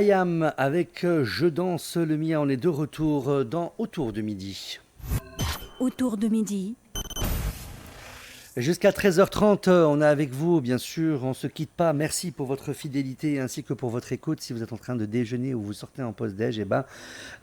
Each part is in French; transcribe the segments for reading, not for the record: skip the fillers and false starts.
IAM avec Je danse le Mia, on est de retour dans Autour de midi. Autour de midi. Jusqu'à 13h30, on est avec vous, bien sûr, on ne se quitte pas. Merci pour votre fidélité ainsi que pour votre écoute. Si vous êtes en train de déjeuner ou vous sortez en pause-déj,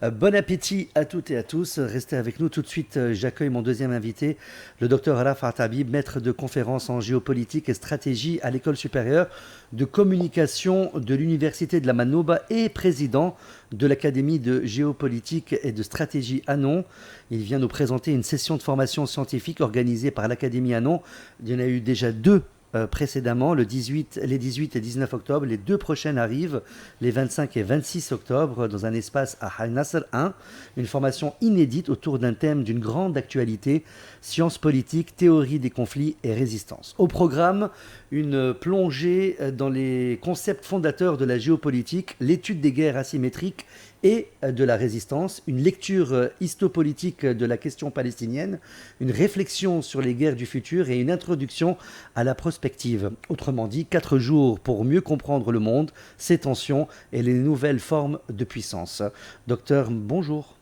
bon appétit à toutes et à tous. Restez avec nous tout de suite. J'accueille mon deuxième invité, le docteur Rafat Habib, maître de conférences en géopolitique et stratégie à l'École supérieure de communication de l'Université de la Manouba et président de l'Académie de géopolitique et de stratégie Anon. Il vient nous présenter une session de formation scientifique organisée par l'Académie Anon. Il y en a eu déjà deux précédemment, les 18 et 19 octobre. Les deux prochaines arrivent les 25 et 26 octobre dans un espace à Al Nasr 1. Une formation inédite autour d'un thème d'une grande actualité, sciences politiques, théorie des conflits et résistance. Au programme, une plongée dans les concepts fondateurs de la géopolitique, l'étude des guerres asymétriques et de la résistance, une lecture histopolitique de la question palestinienne, une réflexion sur les guerres du futur et une introduction à la prospective. Autrement dit, 4 jours pour mieux comprendre le monde, ses tensions et les nouvelles formes de puissance. Docteur, bonjour.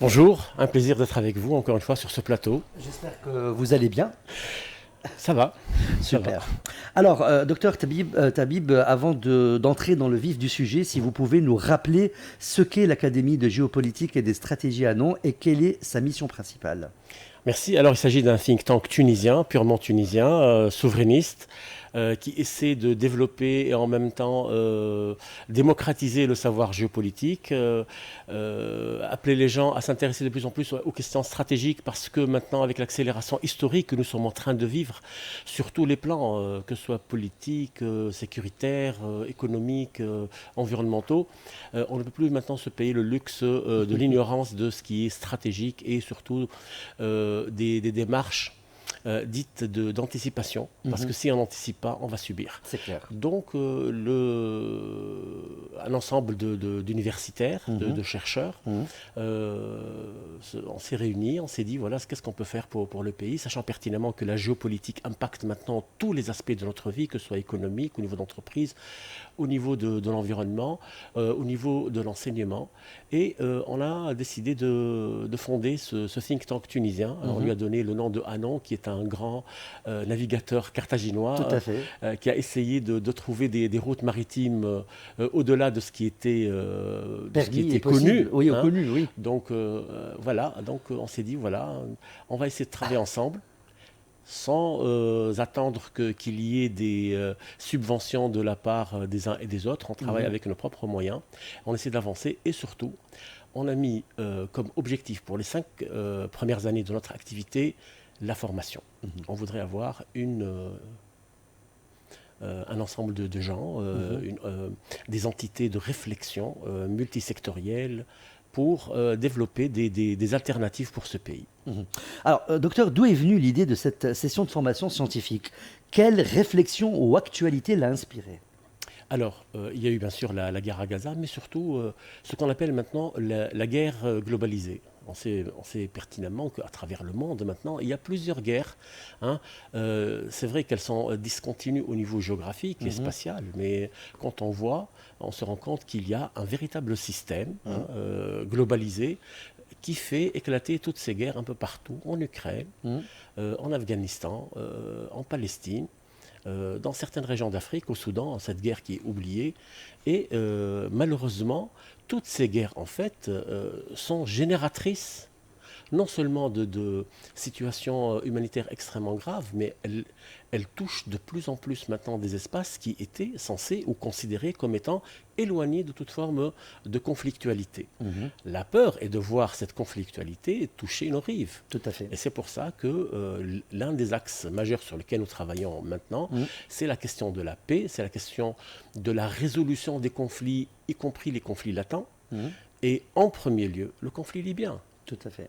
Bonjour, un plaisir d'être avec vous encore une fois sur ce plateau. J'espère que vous allez bien. Ça va. Super. Alors, docteur Tabib, avant d'entrer dans le vif du sujet, si vous pouvez nous rappeler ce qu'est l'Académie de géopolitique et des stratégies Anon et quelle est sa mission principale. Merci. Alors, il s'agit d'un think tank tunisien, purement tunisien, souverainiste, qui essaie de développer et en même temps démocratiser le savoir géopolitique, appeler les gens à s'intéresser de plus en plus aux questions stratégiques parce que maintenant, avec l'accélération historique que nous sommes en train de vivre sur tous les plans, que ce soit politique, sécuritaire, économique, environnementaux, on ne peut plus maintenant se payer le luxe de l'ignorance de ce qui est stratégique et surtout des démarches dites d'anticipation, parce que si on n'anticipe pas, on va subir. C'est clair. Donc, un ensemble d'universitaires, de chercheurs, on s'est réunis, on s'est dit, voilà, qu'est-ce qu'on peut faire pour le pays, sachant pertinemment que la géopolitique impacte maintenant tous les aspects de notre vie, que ce soit économique, au niveau d'entreprise, au niveau de l'environnement, au niveau de l'enseignement. Et on a décidé de fonder ce think tank tunisien. Alors, on lui a donné le nom de Anon, qui est un grand navigateur carthaginois qui a essayé de trouver des routes maritimes au-delà de ce qui était, connu. Oui, connu, oui. Donc voilà, donc on s'est dit, voilà, on va essayer de travailler ensemble sans attendre qu'il y ait des subventions de la part des uns et des autres. On travaille avec nos propres moyens, on essaie d'avancer et surtout, on a mis comme objectif pour les 5 premières années de notre activité la formation. On voudrait avoir un ensemble de gens, des entités de réflexion multisectorielles pour développer des alternatives pour ce pays. Alors, docteur, d'où est venue l'idée de cette session de formation scientifique? Quelle réflexion ou actualité l'a inspirée? Alors, il y a eu bien sûr la guerre à Gaza, mais surtout ce qu'on appelle maintenant la guerre globalisée. On sait pertinemment qu'à travers le monde maintenant, il y a plusieurs guerres. C'est vrai qu'elles sont discontinues au niveau géographique et spatial, mais quand on voit, on se rend compte qu'il y a un véritable système globalisé qui fait éclater toutes ces guerres un peu partout, en Ukraine, en Afghanistan, en Palestine, dans certaines régions d'Afrique, au Soudan, cette guerre qui est oubliée. Et malheureusement, toutes ces guerres, en fait, sont génératrices non seulement de situations humanitaires extrêmement graves, mais elles touchent de plus en plus maintenant des espaces qui étaient censés ou considérés comme étant éloignés de toute forme de conflictualité. La peur est de voir cette conflictualité toucher nos rives. Tout à fait. Et c'est pour ça que l'un des axes majeurs sur lesquels nous travaillons maintenant, c'est la question de la paix, c'est la question de la résolution des conflits, y compris les conflits latents, et en premier lieu, le conflit libyen. Tout à fait.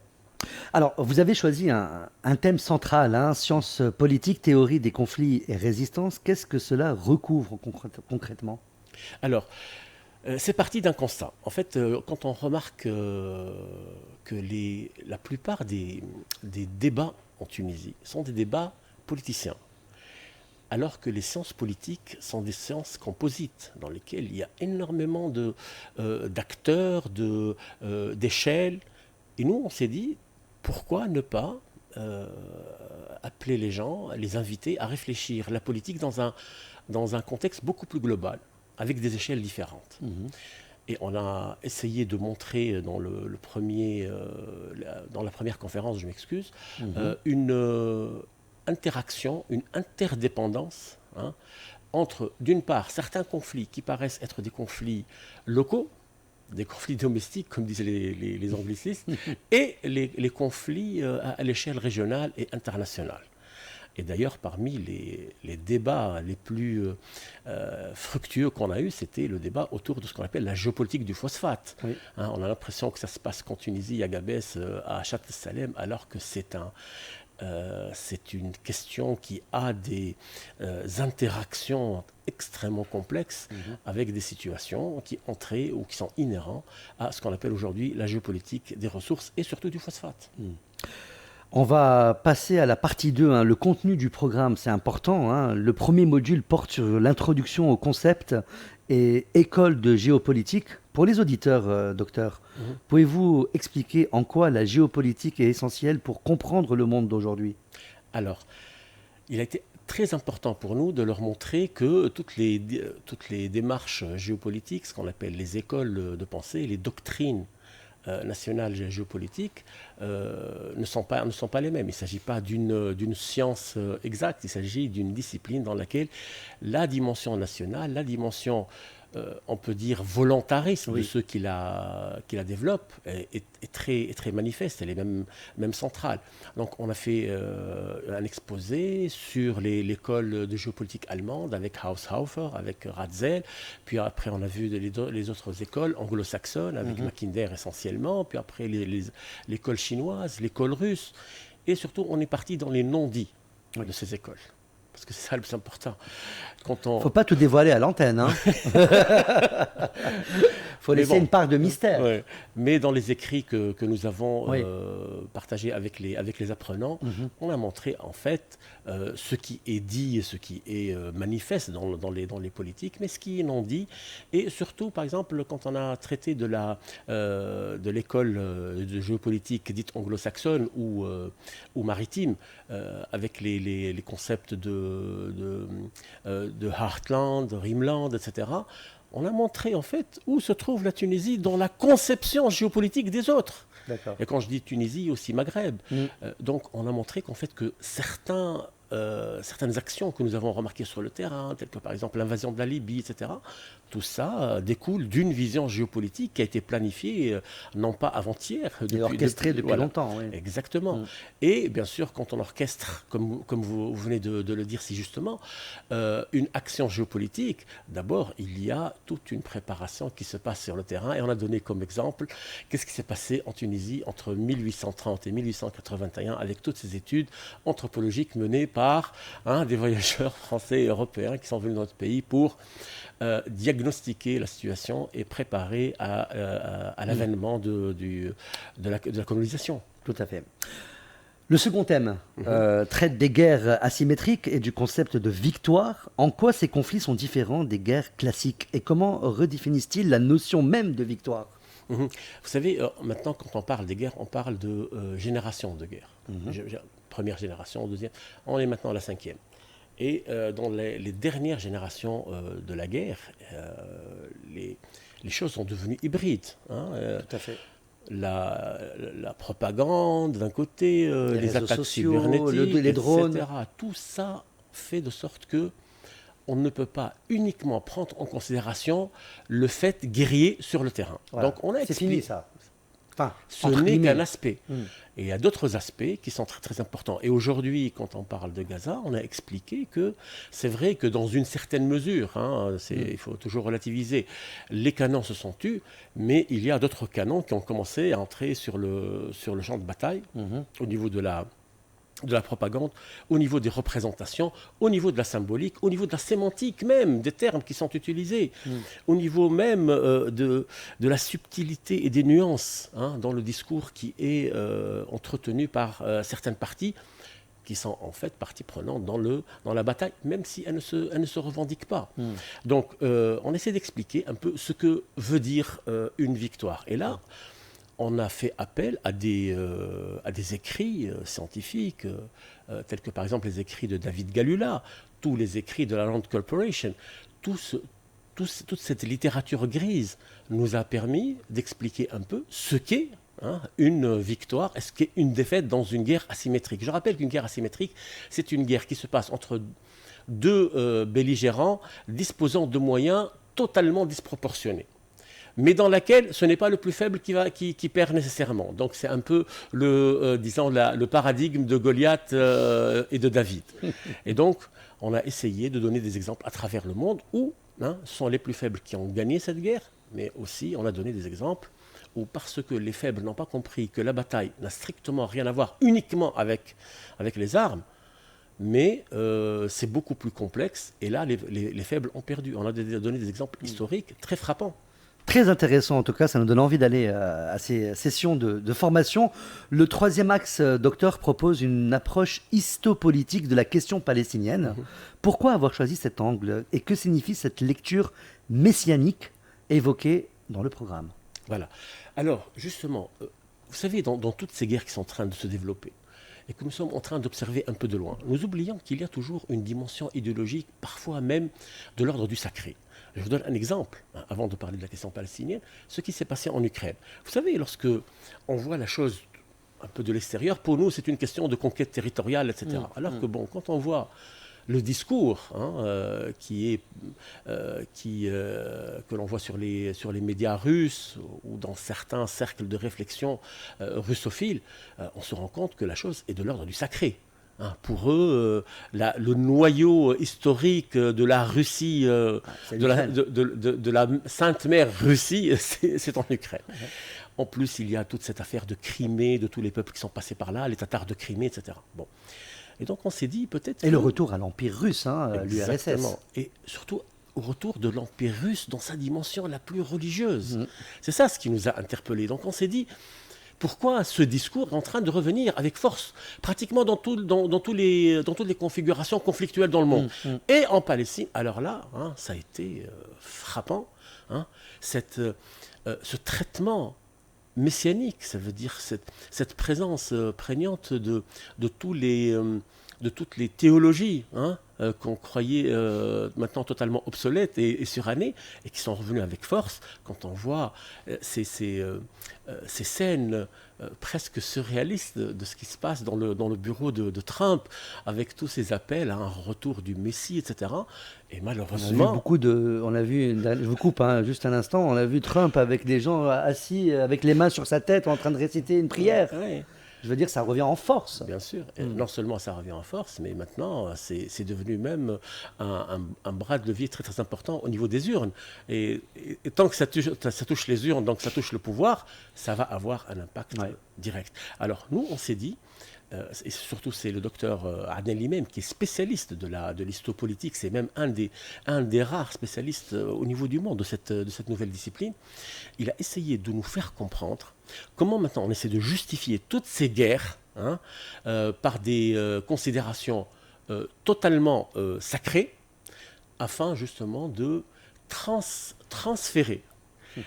Alors, vous avez choisi un thème central, sciences politiques, théorie des conflits et résistance. Qu'est-ce que cela recouvre concrètement? Alors, c'est parti d'un constat. En fait, quand on remarque que la plupart des débats en Tunisie sont des débats politiciens, alors que les sciences politiques sont des sciences composites, dans lesquelles il y a énormément d'acteurs, d'échelles. Et nous, on s'est dit, pourquoi ne pas appeler les gens, les inviter à réfléchir la politique dans un contexte beaucoup plus global, avec des échelles différentes. Et on a essayé de montrer dans dans la première conférence, je m'excuse, une interaction, une interdépendance entre, d'une part, certains conflits qui paraissent être des conflits locaux, des conflits domestiques, comme disent les anglicistes, et les conflits à l'échelle régionale et internationale. Et d'ailleurs, parmi les débats les plus fructueux qu'on a eus, c'était le débat autour de ce qu'on appelle la géopolitique du phosphate. Oui. On a l'impression que ça se passe qu'en Tunisie, à Gabès, à Chat el-Salem, alors que c'est une question qui a des interactions extrêmement complexes avec des situations qui entraient ou qui sont inhérents à ce qu'on appelle aujourd'hui la géopolitique des ressources et surtout du phosphate. On va passer à la partie 2, le contenu du programme, c'est important. Le premier module porte sur l'introduction au concept et école de géopolitique. Pour les auditeurs, docteur, pouvez-vous expliquer en quoi la géopolitique est essentielle pour comprendre le monde d'aujourd'hui ? Alors, il a été très important pour nous de leur montrer que toutes les démarches géopolitiques, ce qu'on appelle les écoles de pensée, les doctrines nationales géopolitiques ne sont pas les mêmes. Il ne s'agit pas d'une science exacte, il s'agit d'une discipline dans laquelle la dimension nationale, la dimension, on peut dire, volontariste de ceux qui la développent est très manifeste, elle est même centrale. Donc on a fait un exposé sur l'école de géopolitique allemande avec Haushofer, avec Ratzel, puis après on a vu les autres écoles anglo-saxonnes avec Mackinder essentiellement, puis après l'école chinoise, l'école russe, et surtout on est parti dans les non-dits de ces écoles. Parce que c'est ça le plus important. Il ne faut pas tout dévoiler à l'antenne. Faut laisser une part de mystère. Ouais. Mais dans les écrits que nous avons partagés avec les apprenants, on a montré en fait ce qui est dit et ce qui est manifeste dans les politiques, mais ce qui est non dit. Et surtout, par exemple, quand on a traité de l'école de géopolitique dite anglo-saxonne ou maritime, avec les concepts de Heartland, Rimland, etc., on a montré en fait où se trouve la Tunisie dans la conception géopolitique des autres. D'accord. Et quand je dis Tunisie, aussi Maghreb. Donc on a montré qu'en fait que certaines actions que nous avons remarquées sur le terrain, telles que par exemple l'invasion de la Libye, etc., tout ça découle d'une vision géopolitique qui a été planifiée, non pas avant-hier. Et orchestrée depuis longtemps. Oui. Exactement. Et bien sûr, quand on orchestre, comme vous venez de le dire si justement, une action géopolitique, d'abord, il y a toute une préparation qui se passe sur le terrain. Et on a donné comme exemple, qu'est-ce qui s'est passé en Tunisie entre 1830 et 1881 avec toutes ces études anthropologiques menées par des voyageurs français et européens qui sont venus dans notre pays pour diagnostiquer la situation et préparer à l'avènement de la colonisation. Tout à fait. Le second thème traite des guerres asymétriques et du concept de victoire. En quoi ces conflits sont différents des guerres classiques et comment redéfinissent-ils la notion même de victoire ? Vous savez, maintenant quand on parle des guerres, on parle de génération de guerre. Première génération, deuxième, on est maintenant à la 5e. Et dans les dernières générations de la guerre, les choses sont devenues hybrides. Tout à fait. La propagande d'un côté, les attaques sociaux, cybernétiques, les drones. etc. Tout ça fait de sorte que on ne peut pas uniquement prendre en considération le fait guerrier sur le terrain. Voilà. Donc on a expliqué, c'est fini ça. Enfin, ce n'est qu'un aspect. Et il y a d'autres aspects qui sont très, très importants. Et aujourd'hui, quand on parle de Gaza, on a expliqué que c'est vrai que dans une certaine mesure, il faut toujours relativiser, les canons se sont tus, mais il y a d'autres canons qui ont commencé à entrer sur le champ de bataille au niveau de la propagande, au niveau des représentations, au niveau de la symbolique, au niveau de la sémantique même, des termes qui sont utilisés, au niveau même de la subtilité et des nuances dans le discours qui est entretenu par certaines parties. qui sont en fait partie prenante dans la bataille, même si elles ne se revendiquent pas. Donc, on essaie d'expliquer un peu ce que veut dire une victoire. Et là, on a fait appel à des écrits scientifiques, tels que par exemple les écrits de David Galula, tous les écrits de la Rand Corporation. Toute cette littérature grise nous a permis d'expliquer un peu ce qu'est une victoire, ce qu'est une défaite dans une guerre asymétrique. Je rappelle qu'une guerre asymétrique, c'est une guerre qui se passe entre deux belligérants disposant de moyens totalement disproportionnés, mais dans laquelle ce n'est pas le plus faible qui perd nécessairement. Donc c'est un peu le paradigme de Goliath et de David. Et donc on a essayé de donner des exemples à travers le monde où ce sont les plus faibles qui ont gagné cette guerre, mais aussi on a donné des exemples où, parce que les faibles n'ont pas compris que la bataille n'a strictement rien à voir uniquement avec les armes, mais c'est beaucoup plus complexe, et là les faibles ont perdu. On a donné des exemples historiques très frappants. Très intéressant en tout cas, ça nous donne envie d'aller à ces sessions de formation. Le troisième axe, docteur, propose une approche histopolitique de la question palestinienne. Pourquoi avoir choisi cet angle et que signifie cette lecture messianique évoquée dans le programme? Voilà. Alors justement, vous savez, dans toutes ces guerres qui sont en train de se développer, et que nous sommes en train d'observer un peu de loin, nous oublions qu'il y a toujours une dimension idéologique, parfois même de l'ordre du sacré. Je vous donne un exemple, avant de parler de la question palestinienne, ce qui s'est passé en Ukraine. Vous savez, lorsque on voit la chose un peu de l'extérieur, pour nous, c'est une question de conquête territoriale, etc. Alors que, bon, quand on voit le discours que l'on voit sur les médias russes ou dans certains cercles de réflexion russophiles, on se rend compte que la chose est de l'ordre du sacré. Pour eux, le noyau historique de la Russie, de la Sainte Mère Russie, c'est en Ukraine. En plus, il y a toute cette affaire de Crimée, de tous les peuples qui sont passés par là, les Tatars de Crimée, etc. Bon. Et donc on s'est dit peut-être... Et le retour à l'Empire russe, l'URSS. Exactement. Et surtout au retour de l'Empire russe dans sa dimension la plus religieuse. C'est ça ce qui nous a interpellés. Donc on s'est dit... Pourquoi ce discours est en train de revenir avec force, pratiquement dans toutes les configurations conflictuelles dans le monde. Et en Palestine, alors là, ça a été frappant, ce traitement messianique, ça veut dire cette présence prégnante de toutes les théologies qu'on croyait maintenant totalement obsolètes et surannées, et qui sont revenues avec force quand on voit ces scènes presque surréalistes de ce qui se passe dans le bureau de Trump, avec tous ces appels à un retour du Messie, etc. Et malheureusement... je vous coupe juste un instant, on a vu Trump avec des gens assis avec les mains sur sa tête en train de réciter une prière. Ouais. Je veux dire, ça revient en force. Bien sûr. Et non seulement ça revient en force, mais maintenant, c'est devenu même un bras de levier très, très important au niveau des urnes. Et tant que ça touche les urnes, donc ça touche le pouvoir, ça va avoir un impact direct. Alors, nous, on s'est dit, et surtout c'est le docteur Adel Limem qui est spécialiste de l'histopolitique, c'est même un des rares spécialistes au niveau du monde de cette nouvelle discipline. Il a essayé de nous faire comprendre comment maintenant on essaie de justifier toutes ces guerres par des considérations totalement sacrées, afin justement de transférer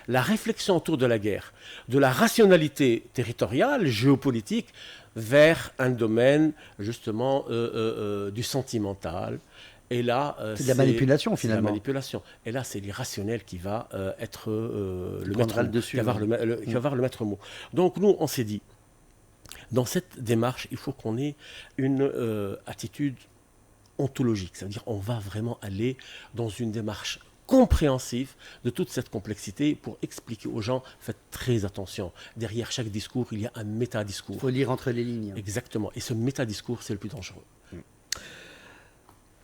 la réflexion autour de la guerre, de la rationalité territoriale, géopolitique, vers un domaine justement du sentimental. Et là, c'est de la manipulation finalement. C'est de la manipulation. Et là, c'est l'irrationnel qui va être le maître mot, qui va avoir le maître mot. Donc nous, on s'est dit, dans cette démarche, il faut qu'on ait une attitude ontologique. Ça veut dire on va vraiment aller dans une démarche compréhensif de toute cette complexité pour expliquer aux gens, faites très attention. Derrière chaque discours, il y a un métadiscours. Il faut lire entre les lignes. Exactement. Et ce métadiscours, c'est le plus dangereux.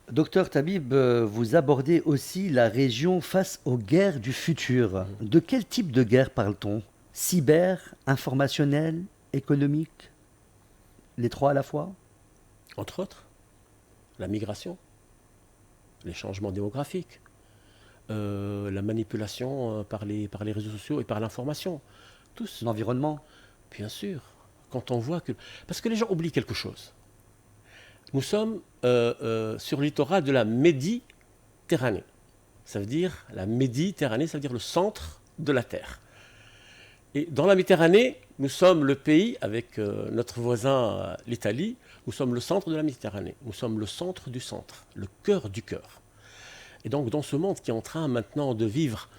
Docteur Tabib, vous abordez aussi la région face aux guerres du futur. De quel type de guerre parle-t-on? Cyber, informationnel, économique? Les trois à la fois? Entre autres, la migration, les changements démographiques, la manipulation par les réseaux sociaux et par l'information. Tous. L'environnement. Bien sûr. Quand on voit que... Parce que les gens oublient quelque chose. Nous sommes sur le littoral de la Méditerranée. Ça veut dire, la Méditerranée, ça veut dire le centre de la Terre. Et dans la Méditerranée, nous sommes le pays, avec notre voisin l'Italie, nous sommes le centre de la Méditerranée. Nous sommes le centre du centre, le cœur du cœur. Et donc, dans ce monde qui est en train maintenant de vivre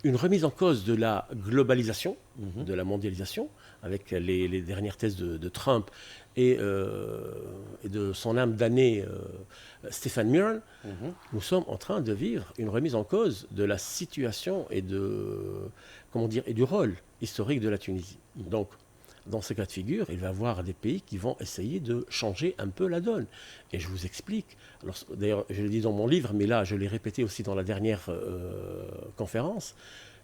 une remise en cause de la globalisation, de la mondialisation, avec les dernières thèses de Trump et de son âme damnée Stephen Miron, nous sommes en train de vivre une remise en cause de la situation et du rôle historique de la Tunisie. Donc, dans ce cas de figure, il va y avoir des pays qui vont essayer de changer un peu la donne. Et je vous explique. Alors, d'ailleurs, je le dis dans mon livre, mais là, je l'ai répété aussi dans la dernière conférence.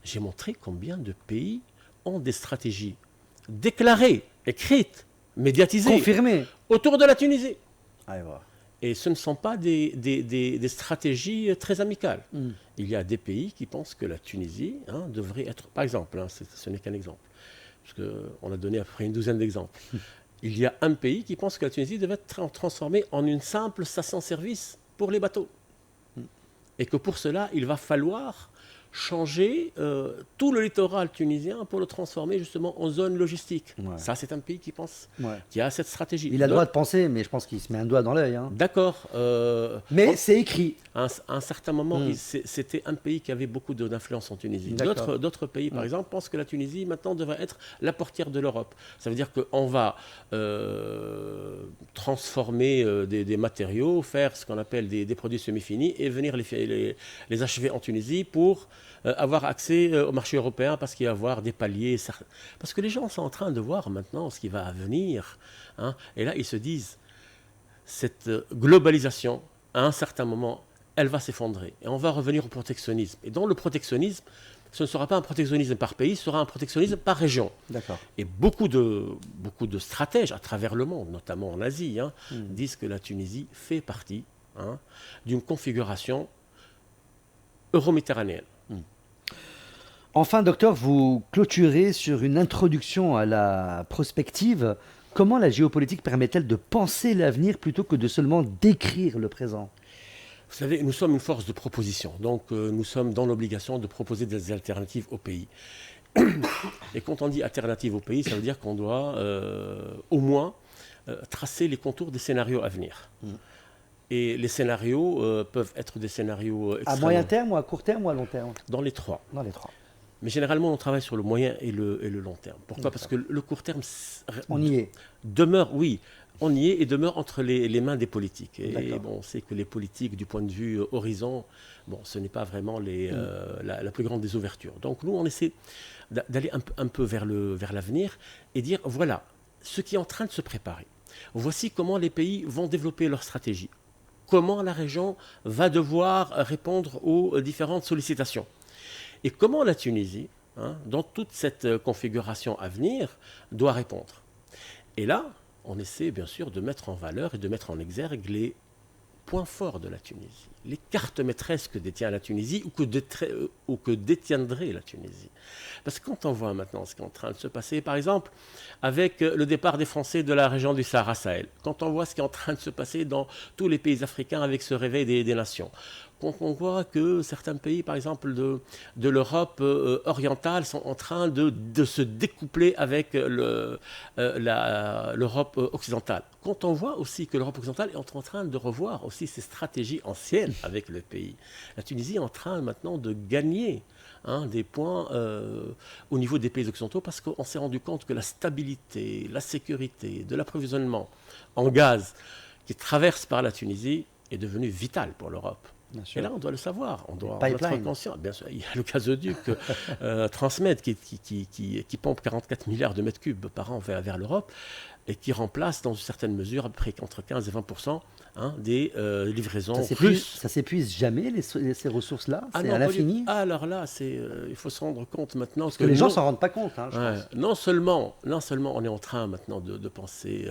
J'ai montré combien de pays ont des stratégies déclarées, écrites, médiatisées, confirmé autour de la Tunisie. Allez voir. Et ce ne sont pas des stratégies très amicales. Il y a des pays qui pensent que la Tunisie devrait être, par exemple, ce n'est qu'un exemple, parce qu'on a donné à peu près une douzaine d'exemples. Il y a un pays qui pense que la Tunisie devait être transformée en une simple station-service pour les bateaux. Et que pour cela, il va falloir changer tout le littoral tunisien pour le transformer justement en zone logistique. Ouais. Ça, c'est un pays qui pense, Ouais. qui a cette stratégie. Il a le droit de penser, mais je pense qu'il se met un doigt dans l'œil. Hein. D'accord. Mais c'est écrit. À un certain moment, c'était un pays qui avait beaucoup d'influence en Tunisie. D'accord. D'autres pays, par exemple, pensent que la Tunisie, maintenant, devrait être la portière de l'Europe. Ça veut dire qu'on va transformer des matériaux, faire ce qu'on appelle des produits semi-finis et venir les achever en Tunisie pour avoir accès au marché européen parce qu'il va y avoir des paliers. Parce que les gens sont en train de voir maintenant ce qui va venir. Hein, et là, ils se disent, cette globalisation, à un certain moment, elle va s'effondrer. Et on va revenir au protectionnisme. Et dans le protectionnisme, ce ne sera pas un protectionnisme par pays, ce sera un protectionnisme par région. D'accord. Et beaucoup de stratèges à travers le monde, notamment en Asie, disent que la Tunisie fait partie d'une configuration euro-méditerranéenne. Enfin, docteur, vous clôturez sur une introduction à la prospective. Comment la géopolitique permet-elle de penser l'avenir plutôt que de seulement décrire le présent ? Vous savez, nous sommes une force de proposition, donc nous sommes dans l'obligation de proposer des alternatives au pays. Et quand on dit alternatives au pays, ça veut dire qu'on doit au moins tracer les contours des scénarios à venir. Et les scénarios peuvent être des scénarios à moyen terme, ou à court terme, ou à long terme ? Dans les trois. Dans les trois. Mais généralement, on travaille sur le moyen et le long terme. Pourquoi ? Parce que le court terme on y est. Demeure, oui, on y est et demeure entre les mains des politiques. Et bon, on sait que les politiques, du point de vue horizon, bon, ce n'est pas vraiment la plus grande des ouvertures. Donc nous, on essaie d'aller un peu vers l'avenir et dire, voilà, ce qui est en train de se préparer. Voici comment les pays vont développer leur stratégie. Comment la région va devoir répondre aux différentes sollicitations. Et comment la Tunisie, dans toute cette configuration à venir, doit répondre. Et là, on essaie bien sûr de mettre en valeur et de mettre en exergue les points forts de la Tunisie, les cartes maîtresses que détient la Tunisie ou que détiendrait la Tunisie. Parce que quand on voit maintenant ce qui est en train de se passer, par exemple, avec le départ des Français de la région du Sahara-Sahel, quand on voit ce qui est en train de se passer dans tous les pays africains avec ce réveil des nations, quand on voit que certains pays, par exemple, de l'Europe orientale sont en train de se découpler avec l'Europe occidentale. Quand on voit aussi que l'Europe occidentale est en train de revoir aussi ses stratégies anciennes avec le pays. La Tunisie est en train maintenant de gagner des points au niveau des pays occidentaux parce qu'on s'est rendu compte que la stabilité, la sécurité de l'approvisionnement en gaz qui traverse par la Tunisie est devenue vitale pour l'Europe. Et là, on doit le savoir, on doit être conscient. Bien sûr, il y a le gazoduc Transmed qui pompe 44 milliards de mètres cubes par an vers l'Europe et qui remplace dans une certaine mesure à peu près entre 15 et 20% des livraisons russes. Ça s'épuise jamais, ces ressources-là ? C'est à l'infini ? Alors là, il faut se rendre compte maintenant. Parce que les gens ne s'en rendent pas compte, je pense. Non seulement on est en train maintenant de penser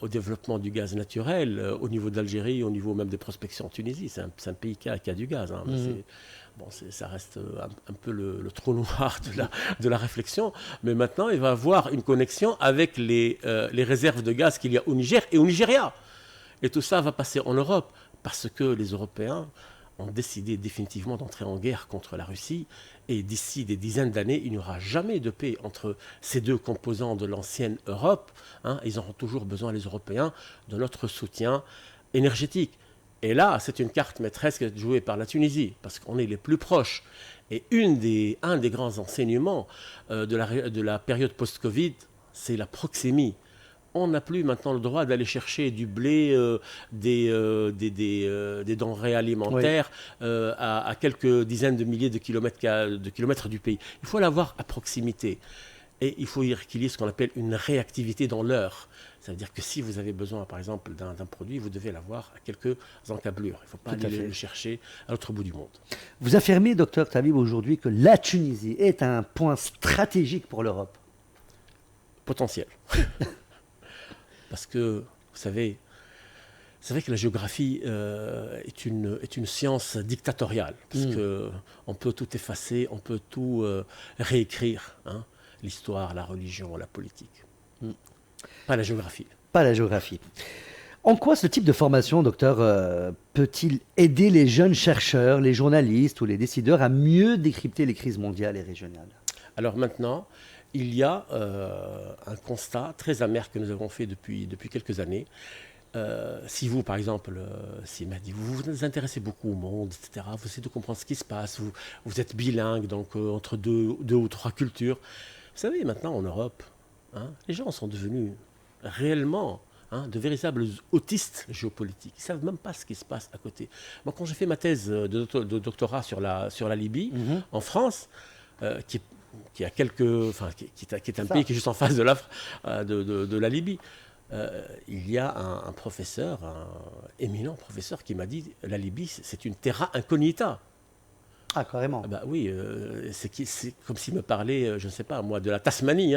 au développement du gaz naturel au niveau d'Algérie, au niveau même des prospections en Tunisie. C'est un pays qui a du gaz. Ça reste un peu le trou noir de la réflexion. Mais maintenant, il va y avoir une connexion avec les réserves de gaz qu'il y a au Niger et au Nigeria. Et tout ça va passer en Europe, parce que les Européens ont décidé définitivement d'entrer en guerre contre la Russie. Et d'ici des dizaines d'années, il n'y aura jamais de paix entre ces deux composants de l'ancienne Europe. Ils auront toujours besoin, les Européens, de notre soutien énergétique. Et là, c'est une carte maîtresse qui est jouée par la Tunisie, parce qu'on est les plus proches. Et un des grands enseignements de la période post-Covid, c'est la proxémie. On n'a plus maintenant le droit d'aller chercher du blé, des denrées alimentaires à quelques dizaines de milliers de kilomètres du pays. Il faut l'avoir à proximité. Et il faut qu'il y ait ce qu'on appelle une réactivité dans l'heure. Ça veut dire que si vous avez besoin, par exemple, d'un produit, vous devez l'avoir à quelques encablures. Il ne faut pas aller le chercher à l'autre bout du monde. Vous affirmez, docteur Tabib, aujourd'hui que la Tunisie est un point stratégique pour l'Europe. Potentiel. Parce que, vous savez, c'est vrai que la géographie est une science dictatoriale. Parce qu'on peut tout effacer, on peut tout réécrire. L'histoire, la religion, la politique. Pas la géographie. Pas la géographie. En quoi ce type de formation, docteur, peut-il aider les jeunes chercheurs, les journalistes ou les décideurs à mieux décrypter les crises mondiales et régionales? Alors maintenant, il y a un constat très amer que nous avons fait depuis quelques années. Si vous, par exemple, vous vous intéressez beaucoup au monde, etc., vous essayez de comprendre ce qui se passe, vous êtes bilingue, donc entre deux ou trois cultures. Vous savez, maintenant en Europe, les gens sont devenus réellement de véritables autistes géopolitiques. Ils ne savent même pas ce qui se passe à côté. Moi, quand j'ai fait ma thèse de doctorat sur la Libye, en France, qui est un pays qui est juste en face de la Libye, il y a un professeur, un éminent professeur qui m'a dit « La Libye, c'est une terra incognita ». Ah, carrément. Bah oui, c'est comme s'il me parlait, je ne sais pas, moi, de la Tasmanie.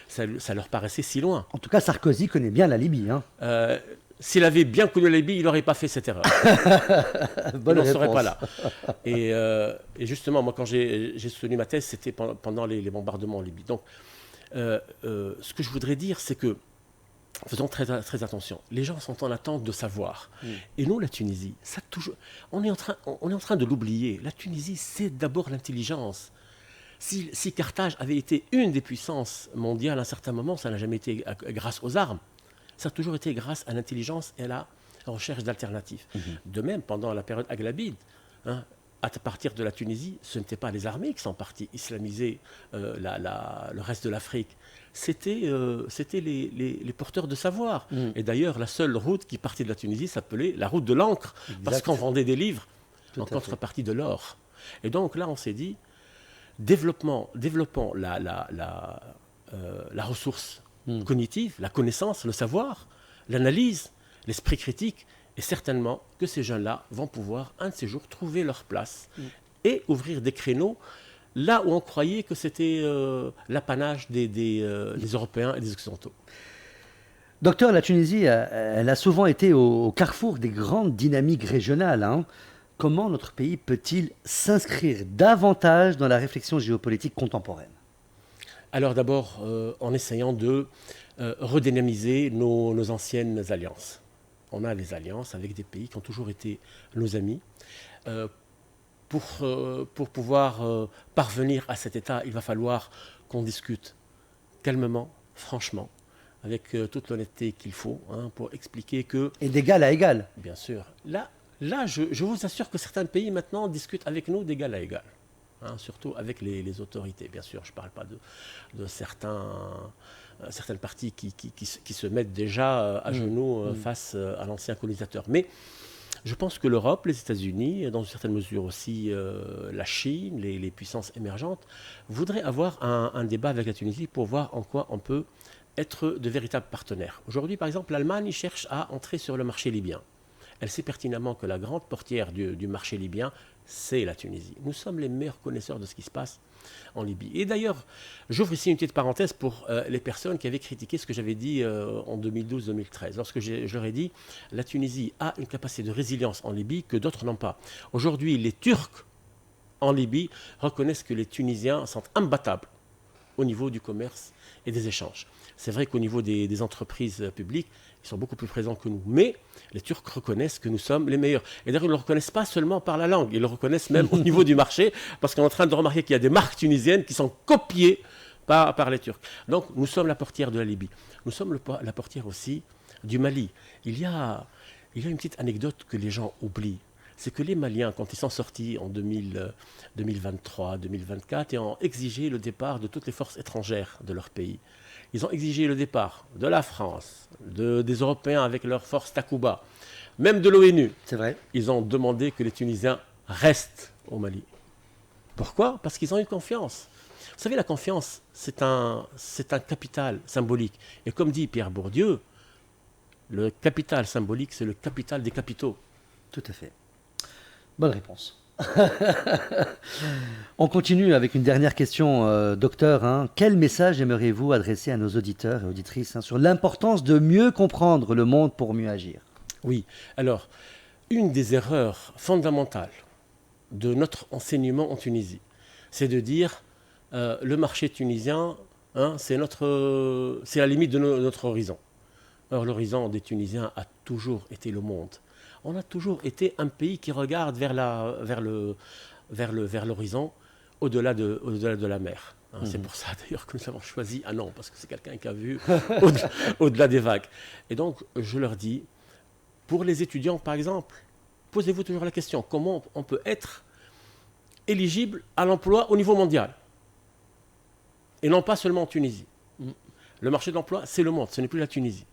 Ça leur paraissait si loin. En tout cas, Sarkozy connaît bien la Libye. S'il avait bien connu la Libye, il n'aurait pas fait cette erreur. Bonne il n'en réponse. serait pas là. Et justement, moi, quand j'ai soutenu ma thèse, c'était pendant les bombardements en Libye. Donc, ce que je voudrais dire, c'est que faisons très, très attention. Les gens sont en attente de savoir. Et nous, la Tunisie, on est en train de l'oublier. La Tunisie, c'est d'abord l'intelligence. Si Carthage avait été une des puissances mondiales à un certain moment, ça n'a jamais été grâce aux armes. Ça a toujours été grâce à l'intelligence et à la recherche d'alternatives. De même, pendant la période aghlabide, à partir de la Tunisie, ce n'étaient pas les armées qui sont parties islamiser le reste de l'Afrique. C'était les porteurs de savoir. Et d'ailleurs, la seule route qui partait de la Tunisie s'appelait la route de l'encre, parce qu'on vendait des livres en contrepartie de l'or. Et donc là, on s'est dit, développons la ressource cognitive, la connaissance, le savoir, l'analyse, l'esprit critique, et certainement que ces jeunes-là vont pouvoir, un de ces jours, trouver leur place et ouvrir des créneaux là où on croyait que c'était l'apanage des Européens et des Occidentaux. Docteur, la Tunisie, elle a souvent été au carrefour des grandes dynamiques régionales. Comment notre pays peut-il s'inscrire davantage dans la réflexion géopolitique contemporaine? Alors d'abord, en essayant de redynamiser nos anciennes alliances. On a des alliances avec des pays qui ont toujours été nos amis. Pour pouvoir parvenir à cet état, il va falloir qu'on discute calmement, franchement, avec toute l'honnêteté qu'il faut, pour expliquer que... Et d'égal à égal. Bien sûr. Là je vous assure que certains pays maintenant discutent avec nous d'égal à égal. Surtout avec les autorités, bien sûr. Je ne parle pas de certaines parties qui se mettent déjà à genoux face à l'ancien colonisateur. Mais je pense que l'Europe, les États-Unis, dans une certaine mesure aussi la Chine, les puissances émergentes, voudraient avoir un débat avec la Tunisie pour voir en quoi on peut être de véritables partenaires. Aujourd'hui, par exemple, l'Allemagne cherche à entrer sur le marché libyen. Elle sait pertinemment que la grande portière du marché libyen, c'est la Tunisie. Nous sommes les meilleurs connaisseurs de ce qui se passe en Libye. Et d'ailleurs, j'ouvre ici une petite parenthèse pour les personnes qui avaient critiqué ce que j'avais dit en 2012-2013. Lorsque je leur ai dit, la Tunisie a une capacité de résilience en Libye que d'autres n'ont pas. Aujourd'hui, les Turcs en Libye reconnaissent que les Tunisiens sont imbattables au niveau du commerce et des échanges. C'est vrai qu'au niveau des entreprises publiques, ils sont beaucoup plus présents que nous. Mais les Turcs reconnaissent que nous sommes les meilleurs. Et d'ailleurs, ils ne le reconnaissent pas seulement par la langue, ils le reconnaissent même au niveau du marché, parce qu'on est en train de remarquer qu'il y a des marques tunisiennes qui sont copiées par les Turcs. Donc, nous sommes la portière de la Libye. Nous sommes la portière aussi du Mali. Il y a une petite anecdote que les gens oublient. C'est que les Maliens, quand ils sont sortis en 2023, 2024, et ont exigé le départ de toutes les forces étrangères de leur pays. Ils ont exigé le départ de la France, des Européens avec leur force Takuba, même de l'ONU. C'est vrai. Ils ont demandé que les Tunisiens restent au Mali. Pourquoi ? Parce qu'ils ont eu confiance. Vous savez, la confiance, c'est un capital symbolique. Et comme dit Pierre Bourdieu, le capital symbolique, c'est le capital des capitaux. Tout à fait. Bonne réponse. On continue avec une dernière question, docteur. Quel message aimeriez-vous adresser à nos auditeurs et auditrices sur l'importance de mieux comprendre le monde pour mieux agir ? Oui, alors, une des erreurs fondamentales de notre enseignement en Tunisie, c'est de dire le marché tunisien, c'est la limite de notre horizon. Alors, l'horizon des Tunisiens a toujours été le monde. On a toujours été un pays qui regarde vers l'horizon, au-delà de la mer. C'est pour ça d'ailleurs que nous avons choisi non, parce que c'est quelqu'un qui a vu au-delà des vagues. Et donc, je leur dis, pour les étudiants par exemple, posez-vous toujours la question, comment on peut être éligible à l'emploi au niveau mondial ? Et non pas seulement en Tunisie. Le marché de l'emploi, c'est le monde, ce n'est plus la Tunisie.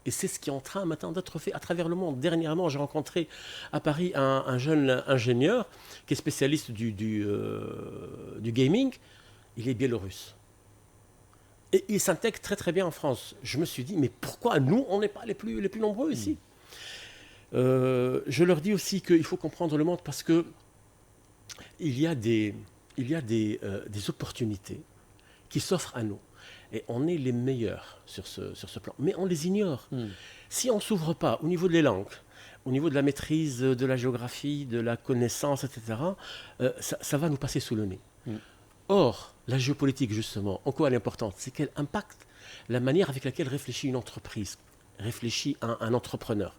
Et c'est ce qui est en train maintenant d'être fait à travers le monde. Dernièrement, j'ai rencontré à Paris un jeune ingénieur qui est spécialiste du gaming. Il est biélorusse. Et il s'intègre très très bien en France. Je me suis dit, mais pourquoi nous, on n'est pas les plus nombreux ici ? Je leur dis aussi qu'il faut comprendre le monde parce qu'il y a des opportunités qui s'offrent à nous. Et on est les meilleurs sur ce plan. Mais on les ignore. Si on ne s'ouvre pas au niveau des langues, au niveau de la maîtrise de la géographie, de la connaissance, etc., ça va nous passer sous le nez. Or, la géopolitique, justement, en quoi elle est importante ? C'est qu'elle impacte la manière avec laquelle réfléchit une entreprise, réfléchit un entrepreneur.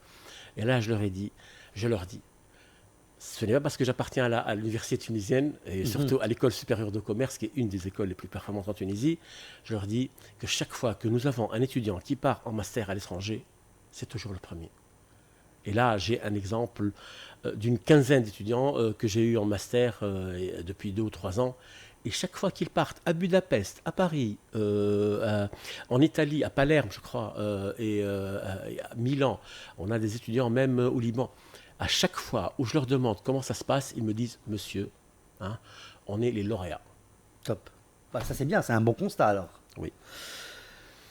Et là, je leur dis, ce n'est pas parce que j'appartiens à l'université tunisienne, et surtout à l'école supérieure de commerce, qui est une des écoles les plus performantes en Tunisie, je leur dis que chaque fois que nous avons un étudiant qui part en master à l'étranger, c'est toujours le premier. Et là, j'ai un exemple d'une quinzaine d'étudiants que j'ai eu en master depuis 2 ou 3 ans. Et chaque fois qu'ils partent à Budapest, à Paris, en Italie, à Palerme, je crois, et à Milan, on a des étudiants même au Liban. À chaque fois où je leur demande comment ça se passe, ils me disent « Monsieur, on est les lauréats ». Top. Bah, ça c'est bien, c'est un bon constat alors. Oui.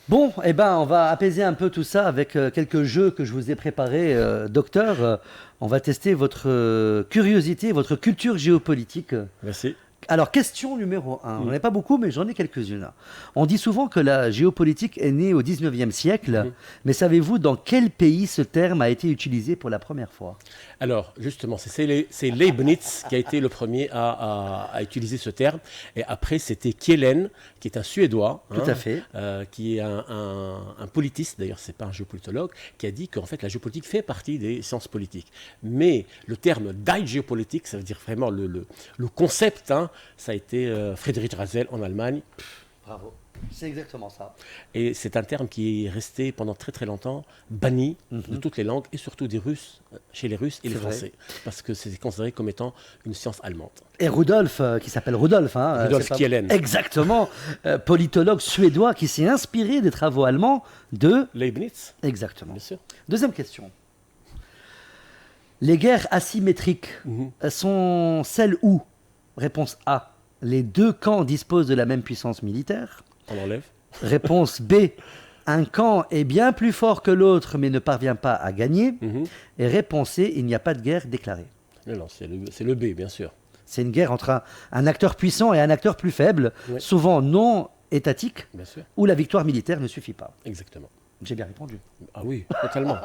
Bon, on va apaiser un peu tout ça avec quelques jeux que je vous ai préparés. Docteur, on va tester votre curiosité, votre culture géopolitique. Merci. Alors, question numéro 1. On n'en a pas beaucoup, mais j'en ai quelques-unes. On dit souvent que la géopolitique est née au 19e siècle, mais savez-vous dans quel pays ce terme a été utilisé pour la première fois ? Alors, justement, c'est Leibniz qui a été le premier à utiliser ce terme. Et après, c'était Kielen, qui est un Suédois, Tout à fait. qui est un politiste, d'ailleurs, ce n'est pas un géopolitologue, qui a dit qu'en fait, la géopolitique fait partie des sciences politiques. Mais le terme Die Geopolitik, ça veut dire vraiment le concept, ça a été Friedrich Ratzel en Allemagne. Bravo. C'est exactement ça. Et c'est un terme qui est resté pendant très très longtemps banni de toutes les langues et surtout des Russes, chez les Russes et les Français, parce que c'est considéré comme étant une science allemande. Et Rudolf, qui s'appelle Rudolf, Rudolf Kielen. Exactement, politologue suédois qui s'est inspiré des travaux allemands de Leibniz. Exactement. Bien sûr. Deuxième question. Les guerres asymétriques sont celles où, réponse A, les deux camps disposent de la même puissance militaire. On enlève. Réponse B, un camp est bien plus fort que l'autre mais ne parvient pas à gagner. Et réponse C, il n'y a pas de guerre déclarée. Non, c'est le B, bien sûr. C'est une guerre entre un acteur puissant et un acteur plus faible, souvent non étatique, où la victoire militaire ne suffit pas. Exactement. J'ai bien répondu. Ah oui, totalement.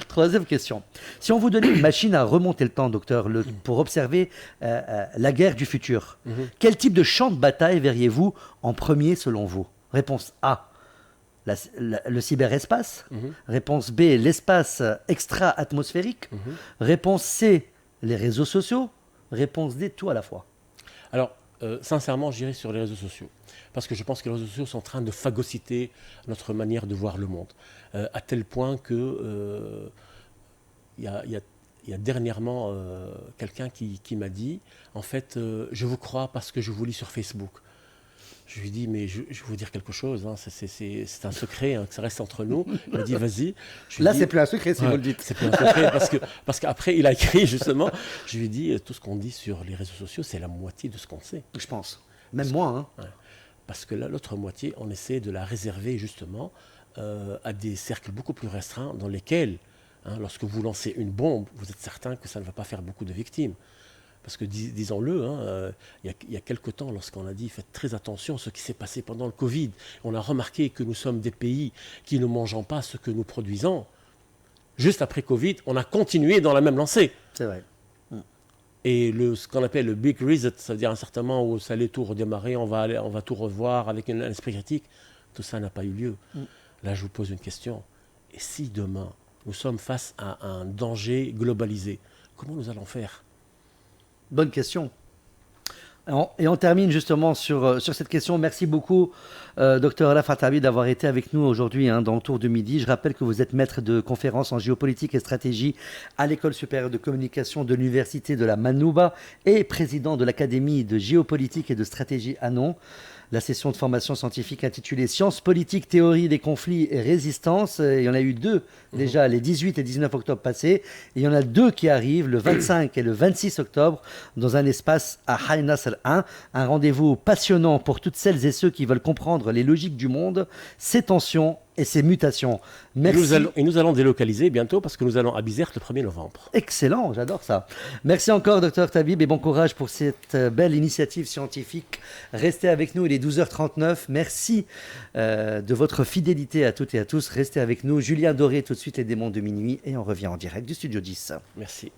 Troisième question. Si on vous donnait une machine à remonter le temps, docteur, pour observer la guerre du futur, quel type de champ de bataille verriez-vous en premier selon vous? Réponse A, le cyberespace. Réponse B, l'espace extra-atmosphérique. Réponse C, les réseaux sociaux. Réponse D, tout à la fois. Alors, sincèrement, j'irai sur les réseaux sociaux. Parce que je pense que les réseaux sociaux sont en train de phagocyter notre manière de voir le monde. À tel point que il y a dernièrement quelqu'un qui m'a dit, en fait, je vous crois parce que je vous lis sur Facebook. Je lui ai dit, mais je vais vous dire quelque chose, hein, c'est un secret, hein, que ça reste entre nous. Il m'a dit, vas-y. Là, c'est plus un secret si vous le dites. C'est plus un secret parce qu'après, il a écrit justement, je lui ai dit, tout ce qu'on dit sur les réseaux sociaux, c'est la moitié de ce qu'on sait. Je pense. Même moins. Hein. Ouais. Parce que l'autre moitié, on essaie de la réserver justement à des cercles beaucoup plus restreints dans lesquels, hein, lorsque vous lancez une bombe, vous êtes certain que ça ne va pas faire beaucoup de victimes. Parce que, disons-le, hein, il y a quelque temps, lorsqu'on a dit faites très attention à ce qui s'est passé pendant le Covid, on a remarqué que nous sommes des pays qui ne mangeons pas ce que nous produisons. Juste après Covid, on a continué dans la même lancée. C'est vrai. Et ce qu'on appelle le big reset, ça veut dire un certain moment où ça allait tout redémarrer, on va tout revoir avec un esprit critique, tout ça n'a pas eu lieu. Là, je vous pose une question. Et si demain, nous sommes face à un danger globalisé, comment nous allons faire? Bonne question. Et on termine justement sur cette question. Merci beaucoup, Dr Alaa Fattabi, d'avoir été avec nous aujourd'hui dans le Tour de Midi. Je rappelle que vous êtes maître de conférences en géopolitique et stratégie à l'École supérieure de communication de l'Université de la Manouba et président de l'Académie de géopolitique et de stratégie Hanon. La session de formation scientifique intitulée Sciences politiques, théorie des conflits et résistance. Il y en a eu 2 déjà, les 18 et 19 octobre passés. Et il y en a 2 qui arrivent, le 25 et le 26 octobre, dans un espace à Haï Nasr 1. Un rendez-vous passionnant pour toutes celles et ceux qui veulent comprendre les logiques du monde, ses tensions et ses mutations. Merci. Et nous allons délocaliser bientôt parce que nous allons à Bizerte le 1er novembre. Excellent, j'adore ça. Merci encore, Dr Tabib, et bon courage pour cette belle initiative scientifique. Restez avec nous, il est 12h39. Merci de votre fidélité à toutes et à tous. Restez avec nous. Julien Doré, tout de suite, les démons de minuit, et on revient en direct du Studio 10. Merci.